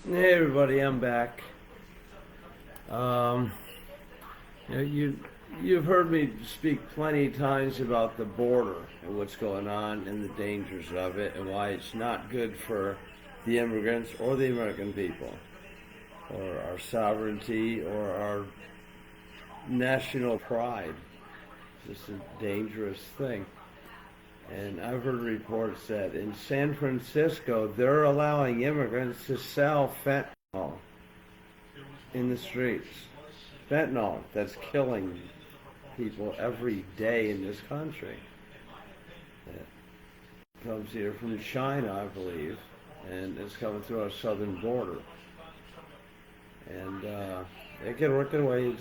Hey everybody, I'm back. Um, you've heard me speak plenty of times about the border and what's going on and the dangers of it and why it's not good for the immigrants or the American people or our sovereignty or our national pride. It's just a dangerous thing. And I've heard reports that in San Francisco they're allowing immigrants to sell fentanyl in the streets. Fentanyl that's killing people every day in this country. It comes here from China, I believe, and it's coming through our southern border. And it can work its way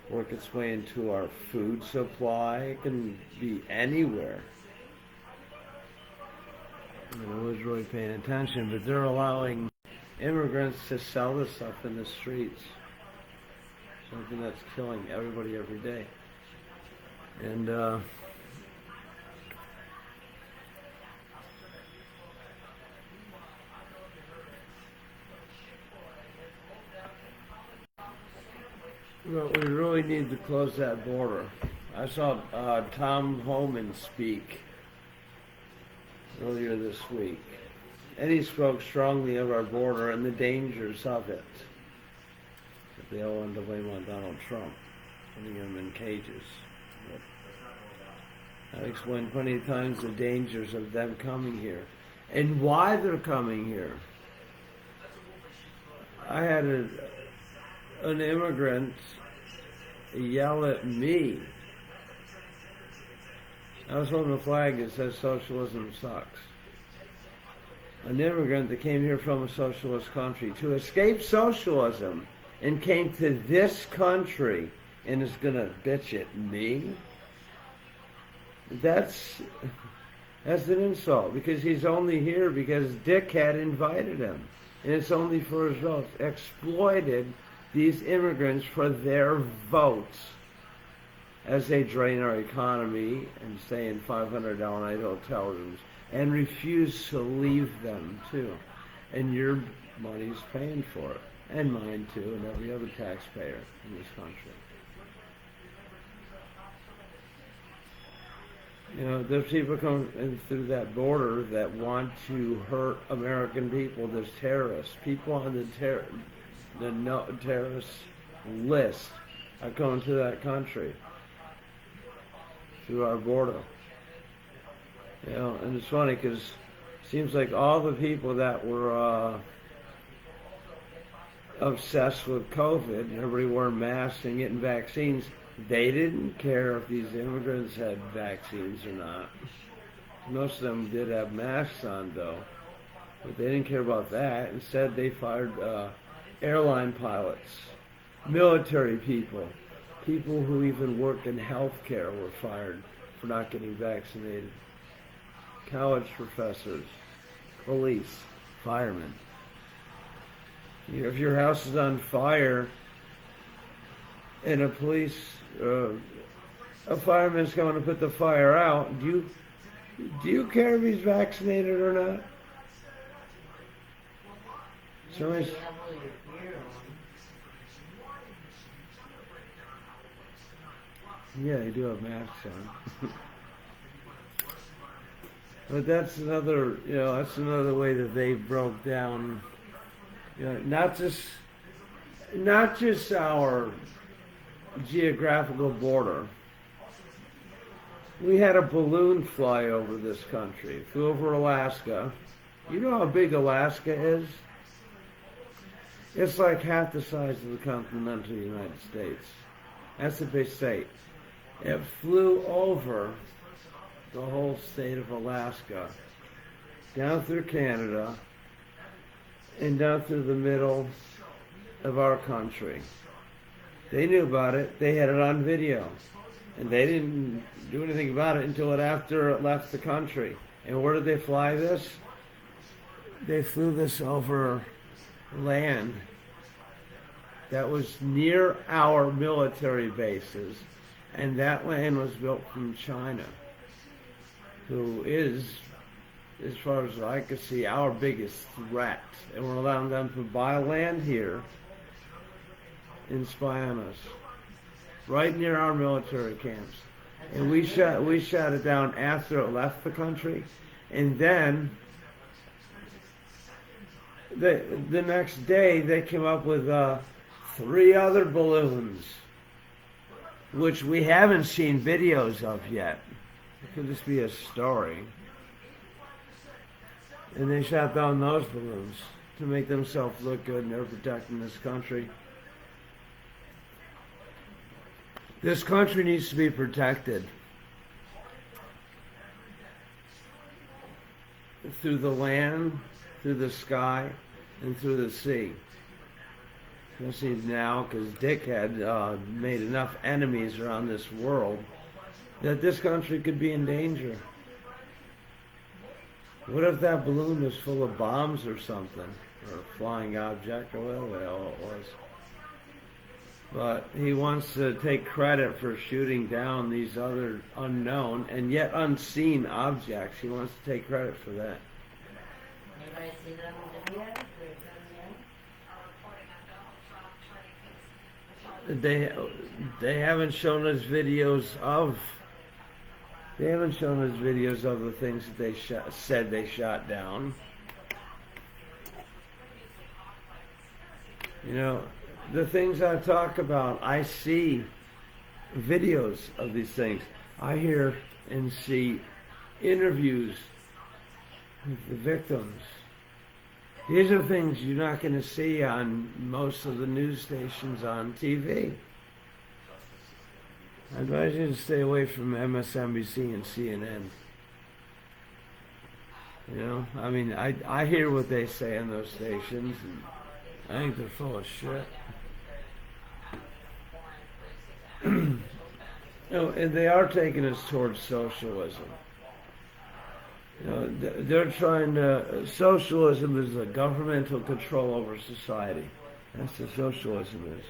work its way into our food supply. It can be anywhere. I was really paying attention, but they're allowing immigrants to sell this stuff in the streets. Something that's killing everybody every day. And well, we really need to close that border. I saw Tom Homan speak earlier this week, and he spoke strongly of our border and the dangers of it. But they all wanted to blame on Donald Trump, putting him in cages. But I've explained plenty of times the dangers of them coming here and why they're coming here. I had an immigrant yell at me. I was holding a flag that says socialism sucks. An immigrant that came here from a socialist country to escape socialism and came to this country and is going to bitch at me? That's an insult, because he's only here because Dick had invited him. And it's only for results. Exploited these immigrants for their votes as they drain our economy and stay in $500 night hotel rooms and refuse to leave them too. And your money's paying for it, and mine too, and every other taxpayer in this country. You know, there's people coming in through that border that want to hurt American people. There's terrorists. People on the terrorist list are coming to that country through our border. You know, and it's funny because it seems like all the people that were obsessed with COVID and everybody wearing masks and getting vaccines, they didn't care if these immigrants had vaccines or not. Most of them did have masks on, though, but they didn't care about that. Instead, they fired airline pilots, military people, people who even work in healthcare were fired for not getting vaccinated. College professors, police, firemen. If your house is on fire and a fireman's going to put the fire out, do you care if he's vaccinated or not? So yeah, they do have masks on. But that's another way that they broke down, not just our geographical border. We had a balloon fly over this country. It flew over Alaska. You know how big Alaska is? It's like half the size of the continental United States. That's a big state. It flew over the whole state of Alaska, down through Canada, and down through the middle of our country. They knew about it. They had it on video. And they didn't do anything about it until after it left the country. And where did they fly this? They flew this over land that was near our military bases. And that land was built from China, who is as far as I could see, our biggest threat. And we're allowing them to buy land here and spy on us, right near our military camps. And we shut it down after it left the country. And then the next day they came up with 3 other balloons, which we haven't seen videos of yet. It could just be a story. And they shot down those balloons to make themselves look good, and they're protecting this country. This country needs to be protected through the land, through the sky, and through the sea. Especially now, because Dick had made enough enemies around this world that this country could be in danger. What if that balloon was full of bombs or something, or a flying object, or whatever the hell it was? But he wants to take credit for shooting down these other unknown and yet unseen objects. He wants to take credit for that. They haven't shown us videos of. They haven't shown us videos of the things that they said they shot down. You know, the things I talk about, I see videos of these things. I hear and see interviews with the victims. These are things you're not going to see on most of the news stations on TV. I advise you to stay away from MSNBC and CNN. You know, I mean, I hear what they say on those stations, and I think they're full of shit. You know, and they are taking us towards socialism. You know, they're trying to. Socialism is the governmental control over society. That's what socialism is.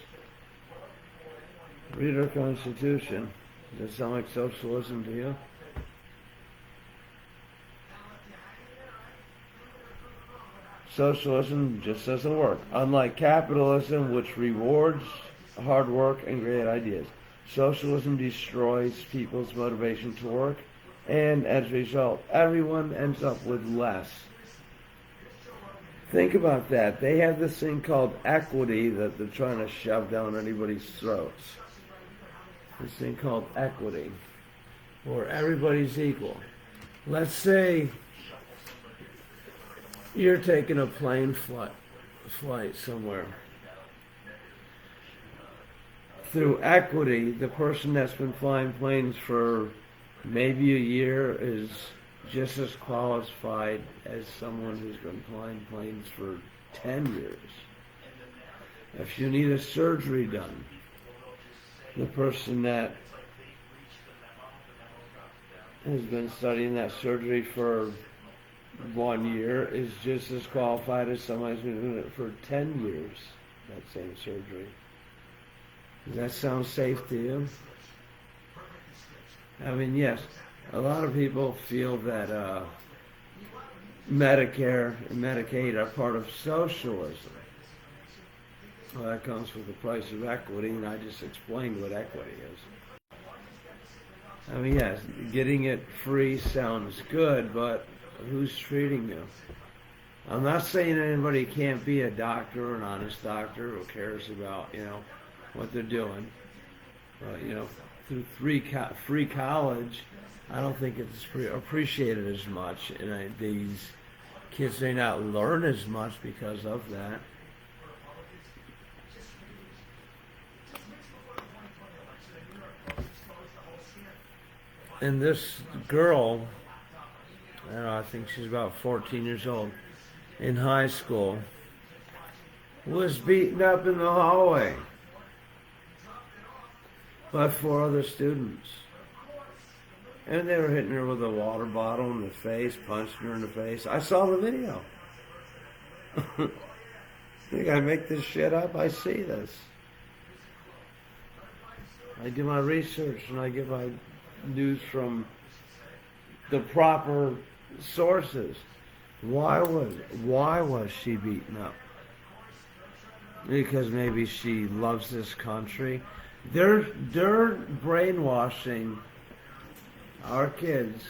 Read our Constitution. Does it sound like socialism to you? Socialism just doesn't work. Unlike capitalism, which rewards hard work and great ideas, socialism destroys people's motivation to work, and as a result, everyone ends up with less. Think about that. They have this thing called equity that they're trying to shove down anybody's throats. This thing called equity, where everybody's equal. Let's say you're taking a plane flight somewhere. Through equity, the person that's been flying planes for maybe a year is just as qualified as someone who's been flying planes for 10 years. If you need a surgery done, the person that has been studying that surgery for 1 year is just as qualified as someone who's been doing it for 10 years, that same surgery. Does that sound safe to you? I mean, yes, a lot of people feel that Medicare and Medicaid are part of socialism. Well, that comes with the price of equity, and I just explained what equity is. I mean, yes, getting it free sounds good, but who's treating you? I'm not saying anybody can't be a doctor or an honest doctor who cares about, you know, what they're doing. But, you know, through free college, I don't think it's appreciated as much, and these kids may not learn as much because of that. And this girl, I don't know, I think she's about 14 years old, in high school, was beaten up in the hallway by 4 other students. And they were hitting her with a water bottle in the face, punching her in the face. I saw the video. Think I make this shit up? I see this. I do my research and I get my news from the proper sources. Why was she beaten up? Because maybe she loves this country. They're brainwashing our kids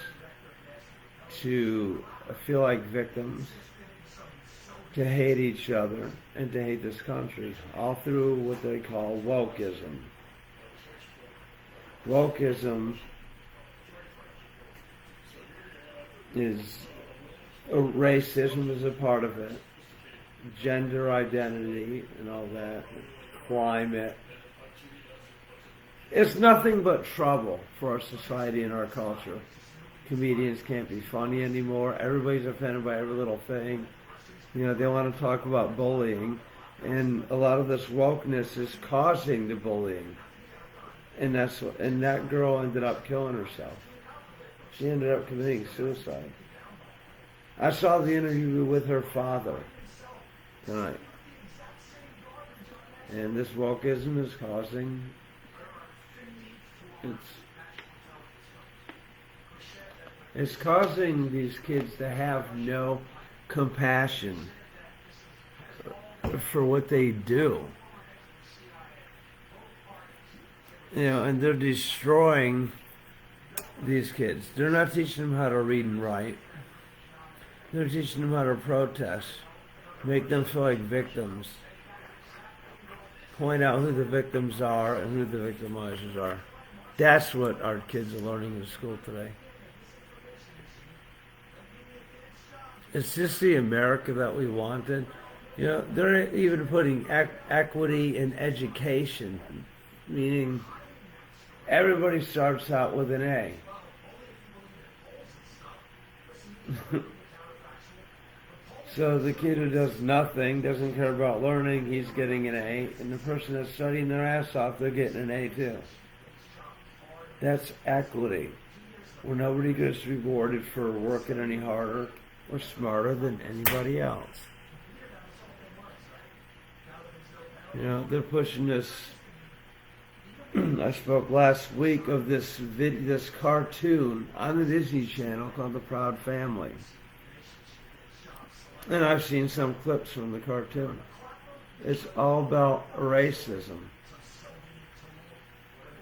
to feel like victims, to hate each other, and to hate this country, all through what they call wokeism. Wokeism is racism is a part of it, gender identity and all that, climate. It's nothing but trouble for our society and our culture. Comedians can't be funny anymore. Everybody's offended by every little thing. You know, they want to talk about bullying, and a lot of this wokeness is causing the bullying. And that girl ended up killing herself. She ended up committing suicide. I saw the interview with her father tonight. And this wokeism is causing it's causing these kids to have no compassion for what they do. You know, and they're destroying these kids. They're not teaching them how to read and write. They're teaching them how to protest, make them feel like victims, point out who the victims are and who the victimizers are. That's what our kids are learning in school today. It's just the America that we wanted. You know, they're even putting equity in education, meaning everybody starts out with an A. So the kid who does nothing, doesn't care about learning, he's getting an A. And the person that's studying their ass off, they're getting an A too. That's equity, where nobody gets rewarded for working any harder or smarter than anybody else. You know, they're pushing this. I spoke last week of this cartoon on the Disney Channel called The Proud Family. And I've seen some clips from the cartoon. It's all about racism.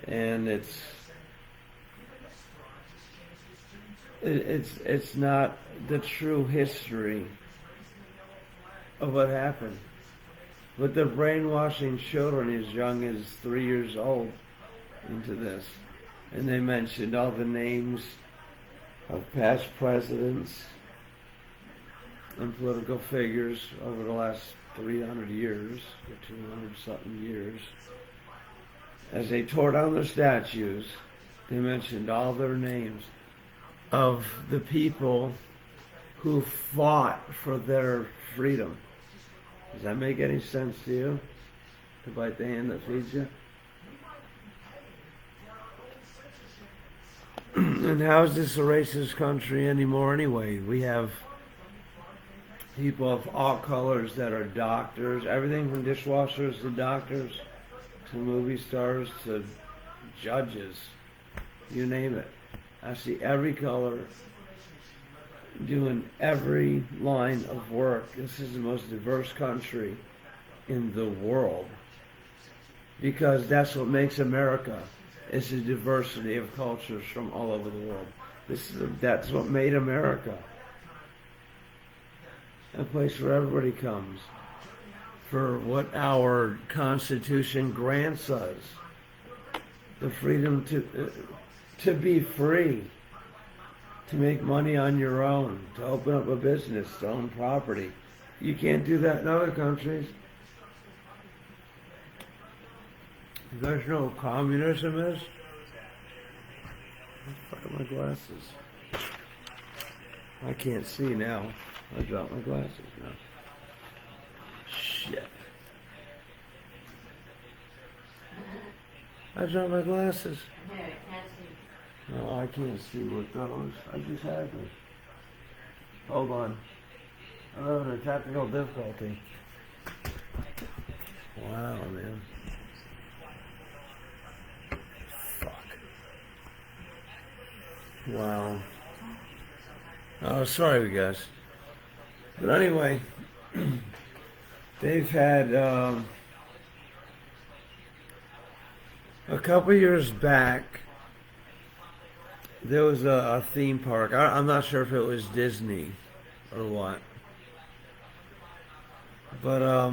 And it's not the true history of what happened. But they're brainwashing children as young as 3 years old into this. And they mentioned all the names of past presidents and political figures over the last 300 years, or 200-something years. As they tore down the statues, they mentioned all their names of the people who fought for their freedom. Does that make any sense to you? To bite the hand that feeds you? And how is this a racist country anymore anyway? We have people of all colors that are doctors, everything from dishwashers to doctors, to movie stars, to judges, you name it. I see every color doing every line of work. This is the most diverse country in the world, because that's what makes America. It's the diversity of cultures from all over the world. That's what made America. A place where everybody comes for what our Constitution grants us. The freedom to be free, to make money on your own, to open up a business, to own property. You can't do that in other countries. You guys know what communism is? Where the fuck are my glasses? I can't see now. I dropped my glasses now. Shit. I dropped my glasses. No, I can't see what those. I just had them. Hold on. I'm having a technical difficulty. Wow, man. Fuck. Wow. Oh, sorry, guys. But anyway, they've had a couple years back. There was a theme park. I'm not sure if it was Disney or what, but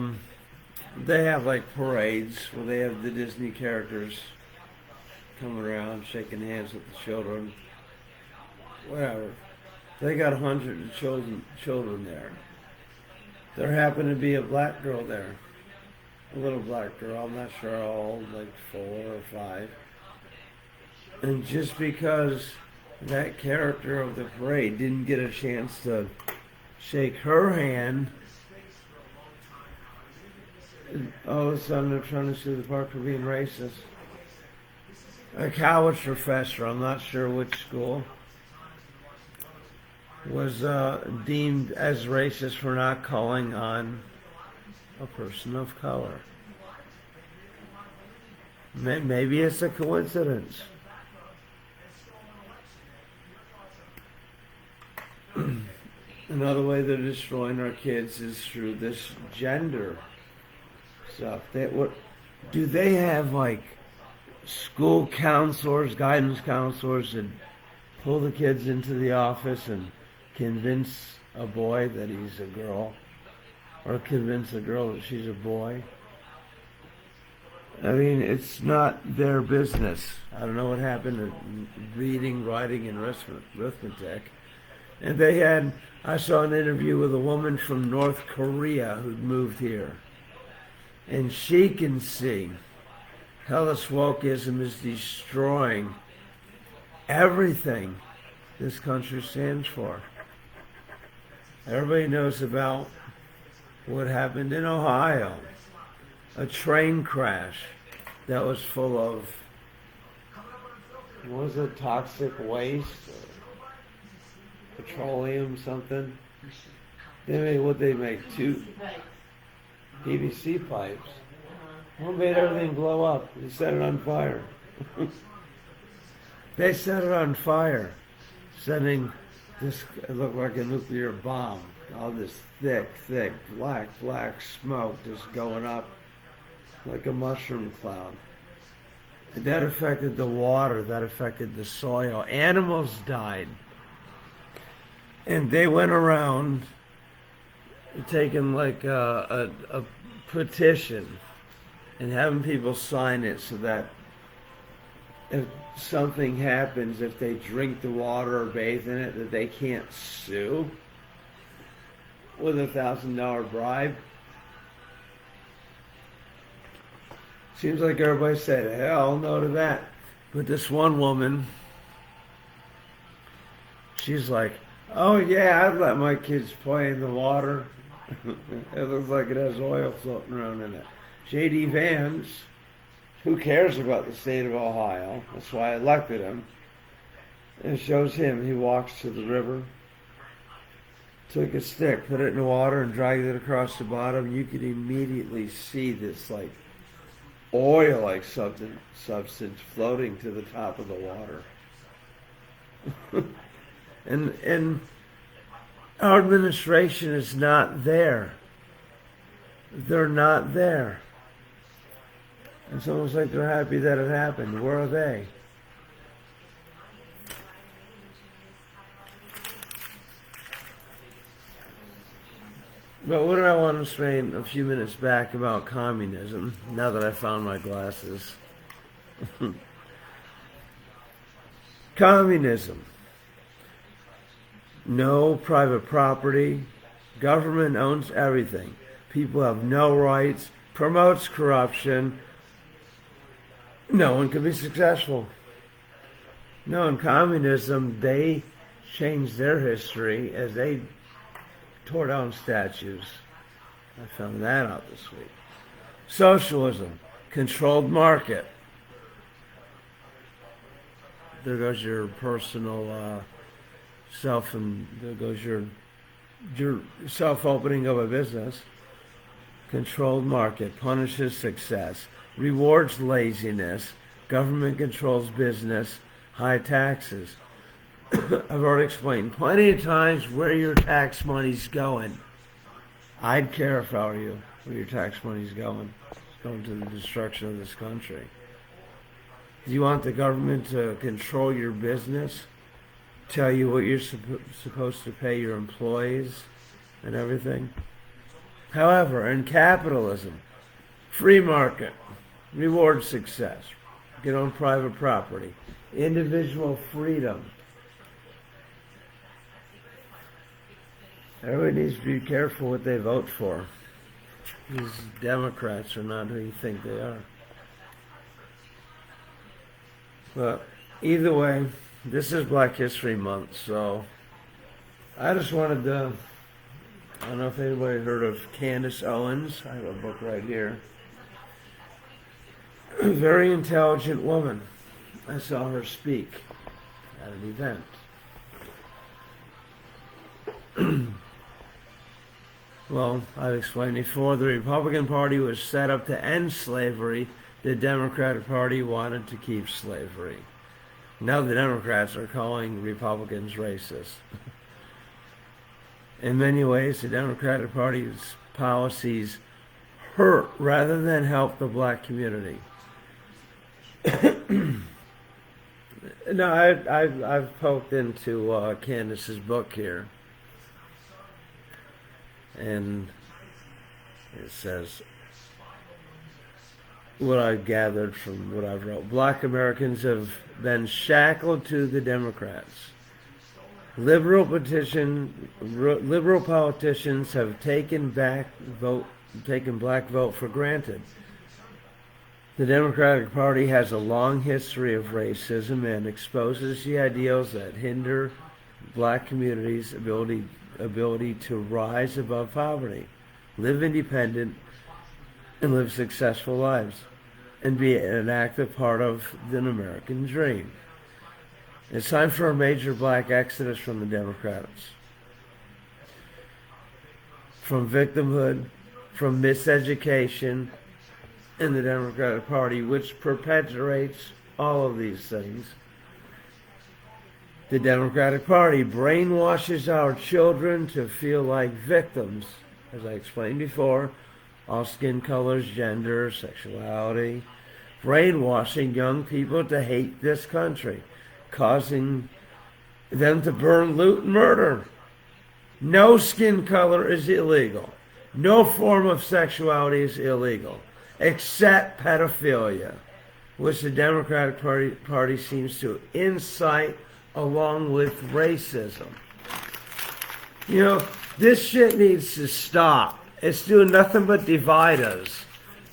they have like parades where they have the Disney characters coming around, shaking hands with the children, whatever. They got hundreds of children there. There happened to be a black girl there, a little black girl. I'm not sure how old, like 4 or 5. And just because that character of the parade didn't get a chance to shake her hand, all of a sudden they're trying to sue the park for being racist. A college professor, I'm not sure which school, was deemed as racist for not calling on a person of color. Maybe it's a coincidence. Another way they're destroying our kids is through this gender stuff. Do they have like school counselors, guidance counselors that pull the kids into the office and convince a boy that he's a girl, or convince a girl that she's a boy? I mean, it's not their business. I don't know what happened to reading, writing, and arithmetic. And I saw an interview with a woman from North Korea who'd moved here. And she can see how this wokeism is destroying everything this country stands for. Everybody knows about what happened in Ohio, a train crash that was full of, what was it, toxic waste? Petroleum something. They make 2 PVC pipes. What made everything blow up? They set it on fire. They set it on fire, sending this, it looked like a nuclear bomb. All this thick, black smoke just going up like a mushroom cloud. And that affected the water, that affected the soil. Animals died. And they went around taking like a petition and having people sign it so that if something happens, if they drink the water or bathe in it, that they can't sue with $1,000 bribe. Seems like everybody said, hell no to that. But this one woman, she's like, oh yeah, I'd let my kids play in the water. It looks like it has oil floating around in it. J.D. Vance, who cares about the state of Ohio? That's why I elected him. It shows him, he walks to the river, took a stick, put it in the water and dragged it across the bottom. You could immediately see this like oil-like substance floating to the top of the water. And our administration is not there. They're not there. It's almost like they're happy that it happened. Where are they? But what did I want to say a few minutes back about communism, now that I found my glasses? Communism. No private property. Government owns everything. People have no rights. Promotes corruption. No one can be successful. No, in communism, they changed their history as they tore down statues. I found that out this week. Socialism. Controlled market. There goes your personal self, and there goes your self-opening of a business. Controlled market punishes success, rewards laziness, government controls business, high taxes. I've already explained plenty of times where your tax money's going. I'd care if I were you where your tax money's going. It's going to the destruction of this country. Do you want the government to control your business? Tell you what you're supposed to pay your employees and everything? However, in capitalism, free market, reward success, get on private property, individual freedom. Everybody needs to be careful what they vote for. These Democrats are not who you think they are. But either way, this is Black History Month, so I just wanted to, I don't know if anybody heard of Candace Owens. I have a book right here. Very intelligent woman. I saw her speak at an event. Well, I've explained before, the Republican Party was set up to end slavery. The Democratic Party wanted to keep slavery. Now the Democrats are calling Republicans racist. In many ways, the Democratic Party's policies hurt rather than help the black community. Now, I've poked into Candace's book here. And it says what I gathered from what I've wrote. Black Americans have been shackled to the Democrats. Liberal politicians have taken black vote for granted. The Democratic Party has a long history of racism and exposes the ideals that hinder black communities' ability to rise above poverty, live independent, and live successful lives, and be an active part of the American dream. It's time for a major black exodus from the Democrats. From victimhood, from miseducation in the Democratic Party, which perpetuates all of these things. The Democratic Party brainwashes our children to feel like victims, as I explained before, all skin colors, gender, sexuality, brainwashing young people to hate this country, causing them to burn, loot, and murder. No skin color is illegal. No form of sexuality is illegal, except pedophilia, which the Democratic Party seems to incite along with racism. You know, this shit needs to stop. It's doing nothing but divide us.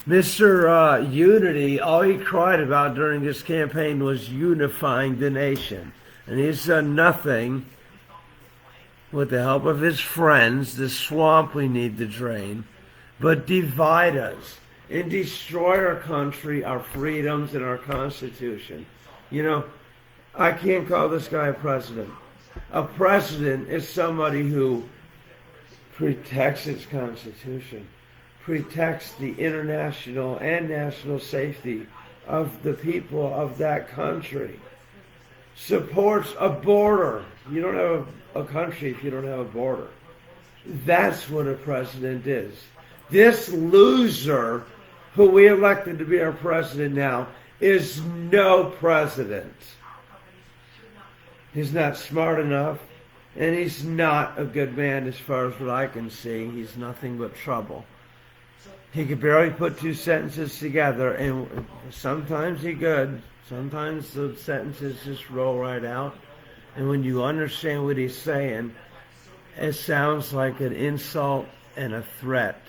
Mr. Unity, all he cried about during his campaign was unifying the nation. And he's done nothing with the help of his friends, the swamp we need to drain, but divide us and destroy our country, our freedoms, and our Constitution. You know, I can't call this guy a president. A president is somebody who protects its Constitution, protects the international and national safety of the people of that country, supports a border. You don't have a country if you don't have a border. That's what a president is. This loser who we elected to be our president now is no president. He's not smart enough, and he's not a good man as far as what I can see. He's nothing but trouble. He could barely put two sentences together, and sometimes he could. Sometimes the sentences just roll right out, and when you understand what he's saying, it sounds like an insult and a threat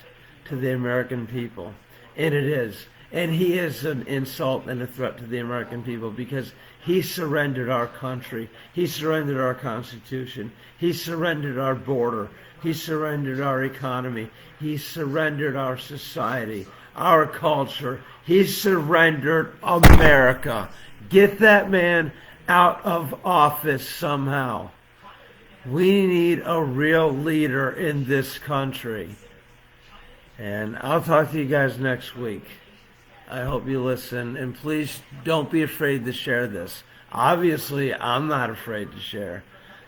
to the American people. And it is. And he is an insult and a threat to the American people because he surrendered our country. He surrendered our Constitution. He surrendered our border. He surrendered our economy. He surrendered our society, our culture. He surrendered America. Get that man out of office somehow. We need a real leader in this country. And I'll talk to you guys next week. I hope you listen, and please don't be afraid to share this. Obviously, I'm not afraid to share.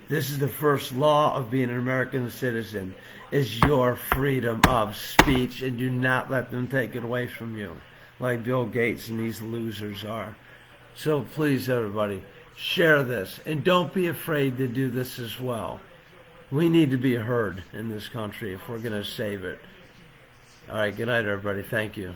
This is the first law of being an American citizen, is your freedom of speech, and do not let them take it away from you, like Bill Gates and these losers are. So please, everybody, share this, and don't be afraid to do this as well. We need to be heard in this country if we're going to save it. All right, good night, everybody. Thank you.